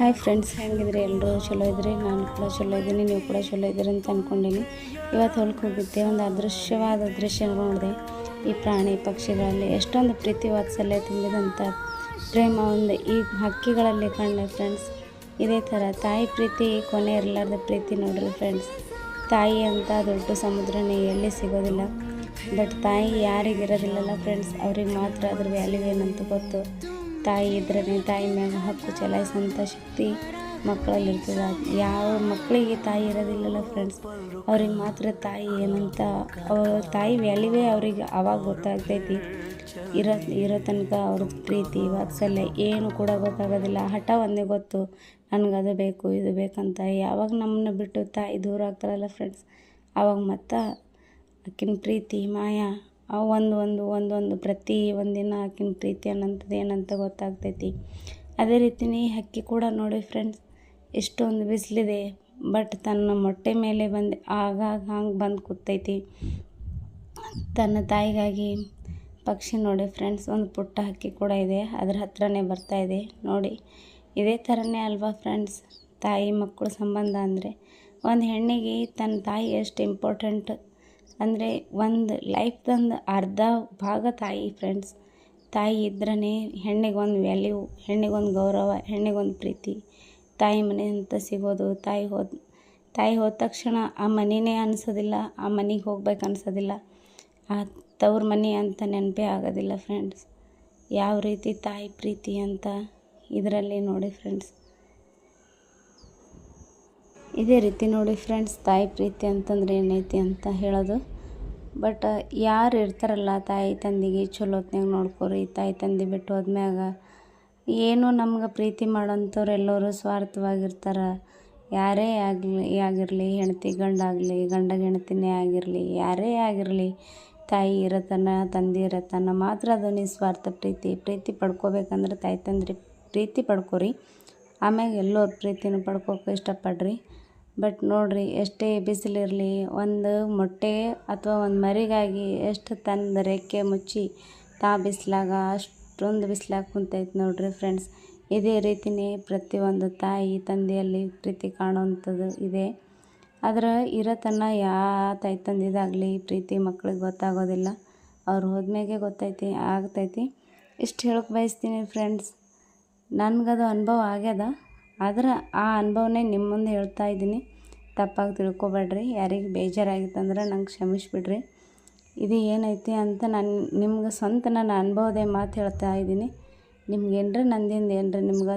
Hi friends, ಹೆಂಗಿದ್ರಿ? ಎಲ್ಲರೂ ಚಲೋ ಇದ್ರಿ? ನಾನು ಕೂಡ ಚಲೋ ಇದ್ದೀನಿ, ನೀವು ಕೂಡ ಚಲೋ ಇದ್ದೀರಿ ಅಂತ ಅಂದ್ಕೊಂಡೀನಿ. ಇವತ್ತು ಹೊಲಕ್ಕೆ ಹೋಗಿದ್ದೆ, ಒಂದು ಅದೃಶ್ಯವಾದ ದೃಶ್ಯ ನೋಡಿದೆ. ಈ ಪ್ರಾಣಿ ಪಕ್ಷಿಗಳಲ್ಲಿ ಎಷ್ಟೊಂದು ಪ್ರೀತಿ ವಾತ್ಸಲ್ಯ ತುಂಬಿದಂಥ ಪ್ರೇಮ ಒಂದು ಈ ಹಕ್ಕಿಗಳಲ್ಲಿ ಕಂಡೆ ಫ್ರೆಂಡ್ಸ್. ಇದೇ ಥರ ತಾಯಿ ಪ್ರೀತಿ ಕೊನೆ ಇರಲಾರ್ದ ಪ್ರೀತಿ ನೋಡ್ರಿ ಫ್ರೆಂಡ್ಸ್. ತಾಯಿ ಅಂತ ದೊಡ್ಡ ಸಮುದ್ರನೇ ಎಲ್ಲಿ ಸಿಗೋದಿಲ್ಲ, ಬಟ್ ತಾಯಿ ಯಾರಿಗಿರೋದಿಲ್ಲಲ್ಲ ಫ್ರೆಂಡ್ಸ್, ಅವ್ರಿಗೆ ಮಾತ್ರ ಅದ್ರ ವ್ಯಾಲ್ಯೂ ಏನಂತ ಗೊತ್ತು. ತಾಯಿ ಇದ್ರೇ ತಾಯಿ ಮ್ಯಾಗ ಹಕ್ಕು ಚಲಾಯಿಸೋಂಥ ಶಕ್ತಿ ಮಕ್ಕಳಲ್ಲಿರ್ತದೆ. ಯಾವ ಮಕ್ಕಳಿಗೆ ತಾಯಿ ಇರೋದಿಲ್ಲಲ್ಲ ಫ್ರೆಂಡ್ಸ್, ಅವ್ರಿಗೆ ಮಾತ್ರ ತಾಯಿ ಏನಂತ ತಾಯಿ ವ್ಯಾಲ್ಯೂವೇ ಅವ್ರಿಗೆ ಆವಾಗ ಗೊತ್ತಾಗ್ತೈತಿ. ಇರೋ ತನಕ ಅವ್ರದ್ದು ಪ್ರೀತಿ ವಾತ್ಸಲ್ಯ ಏನು ಕೂಡ ಗೊತ್ತಾಗೋದಿಲ್ಲ. ಹಠ ಒಂದೇ ಗೊತ್ತು, ನನಗದು ಬೇಕು ಇದು ಬೇಕಂತ. ಯಾವಾಗ ನಮ್ಮನ್ನ ಬಿಟ್ಟು ತಾಯಿ ದೂರ ಆಗ್ತಾರಲ್ಲ ಫ್ರೆಂಡ್ಸ್, ಆವಾಗ ಮತ್ತು ಆಕಿನ ಪ್ರೀತಿ ಮಾಯ ಒಂದೊಂದು ಪ್ರತಿ ಒಂದಿನ ಆಕಿನ ಪ್ರೀತಿ ಅನ್ನೋಂಥದ್ದು ಏನಂತ ಗೊತ್ತಾಗ್ತೈತಿ. ಅದೇ ರೀತಿಯೇ ಹಕ್ಕಿ ಕೂಡ ನೋಡಿ ಫ್ರೆಂಡ್ಸ್, ಎಷ್ಟೊಂದು ಬಿಸಿಲಿದೆ, ಬಟ್ ತನ್ನ ಮೊಟ್ಟೆ ಮೇಲೆ ಆಗಾಗ ಹಂಗೆ ಬಂದು ಕೂತೈತಿ ತನ್ನ ತಾಯಿಗಾಗಿ. ಪಕ್ಷಿ ನೋಡಿ ಫ್ರೆಂಡ್ಸ್, ಒಂದು ಪುಟ್ಟ ಹಕ್ಕಿ ಕೂಡ ಇದೆ, ಅದ್ರ ಹತ್ರನೇ ಬರ್ತಾಯಿದೆ ನೋಡಿ. ಇದೇ ಥರನೇ ಅಲ್ವಾ ಫ್ರೆಂಡ್ಸ್, ತಾಯಿ ಮಕ್ಕಳು ಸಂಬಂಧ ಅಂದರೆ. ಒಂದು ಹೆಣ್ಣಿಗೆ ತನ್ನ ತಾಯಿ ಎಷ್ಟು ಇಂಪಾರ್ಟೆಂಟ್ ಅಂದರೆ, ಒಂದು ಲೈಫ್ದೊಂದು ಅರ್ಧ ಭಾಗ ತಾಯಿ ಫ್ರೆಂಡ್ಸ್. ತಾಯಿ ಇದ್ರೇ ಹೆಣ್ಣಿಗೊಂದು ವ್ಯಾಲ್ಯೂ, ಹೆಣ್ಣಿಗೊಂದು ಗೌರವ, ಹೆಣ್ಣಿಗೊಂದು ಪ್ರೀತಿ. ತಾಯಿ ಮನೆ ಅಂತ ಸಿಗೋದು. ತಾಯಿ ಹೋದ ತಕ್ಷಣ ಆ ಮನೆಯೇ ಅನಿಸೋದಿಲ್ಲ, ಆ ಮನೆಗೆ ಹೋಗ್ಬೇಕು ಅನಿಸೋದಿಲ್ಲ, ಆ ತವ್ರ ಮನೆ ಅಂತ ನೆನಪೇ ಆಗೋದಿಲ್ಲ ಫ್ರೆಂಡ್ಸ್. ಯಾವ ರೀತಿ ತಾಯಿ ಪ್ರೀತಿ ಅಂತ ಇದರಲ್ಲಿ ನೋಡಿ ಫ್ರೆಂಡ್ಸ್. ಇದೇ ರೀತಿ ನೋಡಿ ಫ್ರೆಂಡ್ಸ್, ತಾಯಿ ಪ್ರೀತಿ ಅಂತಂದ್ರೆ ಏನೈತಿ ಅಂತ ಹೇಳೋದು. ಬಟ್ ಯಾರು ಇರ್ತಾರಲ್ಲ ತಾಯಿ ತಂದೆಗೆ ಚಲೋತ್ನಾಗ ನೋಡ್ಕೊರಿ. ತಾಯಿ ತಂದೆ ಬಿಟ್ಟು ಹೋದ್ಮ್ಯಾಗ ಏನು ನಮ್ಗೆ ಪ್ರೀತಿ ಮಾಡೋಂಥವ್ರು ಎಲ್ಲರೂ ಸ್ವಾರ್ಥವಾಗಿರ್ತಾರೆ. ಯಾರೇ ಆಗಿರಲಿ, ಹೆಂಡತಿ ಗಂಡಾಗಲಿ, ಗಂಡಗೆ ಹೆಂಡ್ತಿನೇ ಆಗಿರಲಿ, ಯಾರೇ ಆಗಿರಲಿ, ತಾಯಿ ಇರತನ ತಂದೆ ಇರತನ ಮಾತ್ರ ಅದು ನಿಸ್ವಾರ್ಥ ಪ್ರೀತಿ ಪಡ್ಕೋಬೇಕಂದ್ರೆ ತಾಯಿ ತಂದೆ ಪ್ರೀತಿ ಪಡ್ಕೊರಿ. ಆಮ್ಯಾಗ ಎಲ್ಲರ ಪ್ರೀತಿನೂ ಪಡ್ಕೋಕೆ ಇಷ್ಟಪಡ್ರಿ. ಬಟ್ ನೋಡಿರಿ, ಎಷ್ಟೇ ಬಿಸಿಲಿರಲಿ, ಒಂದು ಮೊಟ್ಟೆ ಅಥವಾ ಒಂದು ಮರಿಗಾಗಿ ಎಷ್ಟು ತನ್ನ ರೆಕ್ಕೆ ಮುಚ್ಚಿ ಬಿಸಿಲಾಗ ಅಷ್ಟೊಂದು ಬಿಸಿಲಾಗ ಕುಂತೈತೆ ನೋಡ್ರಿ ಫ್ರೆಂಡ್ಸ್. ಇದೇ ರೀತಿಯೇ ಪ್ರತಿಯೊಂದು ತಾಯಿ ತಂದೆಯಲ್ಲಿ ಪ್ರೀತಿ ಕಾಣುವಂಥದ್ದು ಇದೆ. ಆದ್ರೆ ಇರತನ ತಾಯಿ ತಂದಿದಾಗಲಿ ಪ್ರೀತಿ ಮಕ್ಳಿಗೆ ಗೊತ್ತಾಗೋದಿಲ್ಲ, ಅವ್ರು ಹೋದ್ಮೇಲೆ ಆಗ್ತೈತಿ. ಇಷ್ಟು ಹೇಳಕ್ಕೆ ಬಯಸ್ತೀನಿ ಫ್ರೆಂಡ್ಸ್. ನನಗದು ಅನುಭವ ಆಗ್ಯದ, ಆದ್ರೆ ಆ ಅನುಭವನೇ ನಿಮ್ಮ ಮುಂದೆ ಹೇಳ್ತಾ ಇದ್ದೀನಿ. ತಪ್ಪಾಗಿ ತಿಳ್ಕೊಬೇಡ್ರಿ. ಯಾರಿಗೆ ಬೇಜಾರಾಗಿತ್ತಂದ್ರೆ ನಂಗೆ ಕ್ಷಮಿಸಿಬಿಡ್ರಿ. ಇದು ಏನೈತಿ ಅಂತ ನಾನು ನಿಮ್ಗೆ ಸ್ವಂತ ನನ್ನ ಅನುಭವದೇ ಮಾತು ಹೇಳ್ತಾ ಇದ್ದೀನಿ. ನಿಮ್ಗೆ ನಂದಿಂದ ನಿಮ್ಗೆ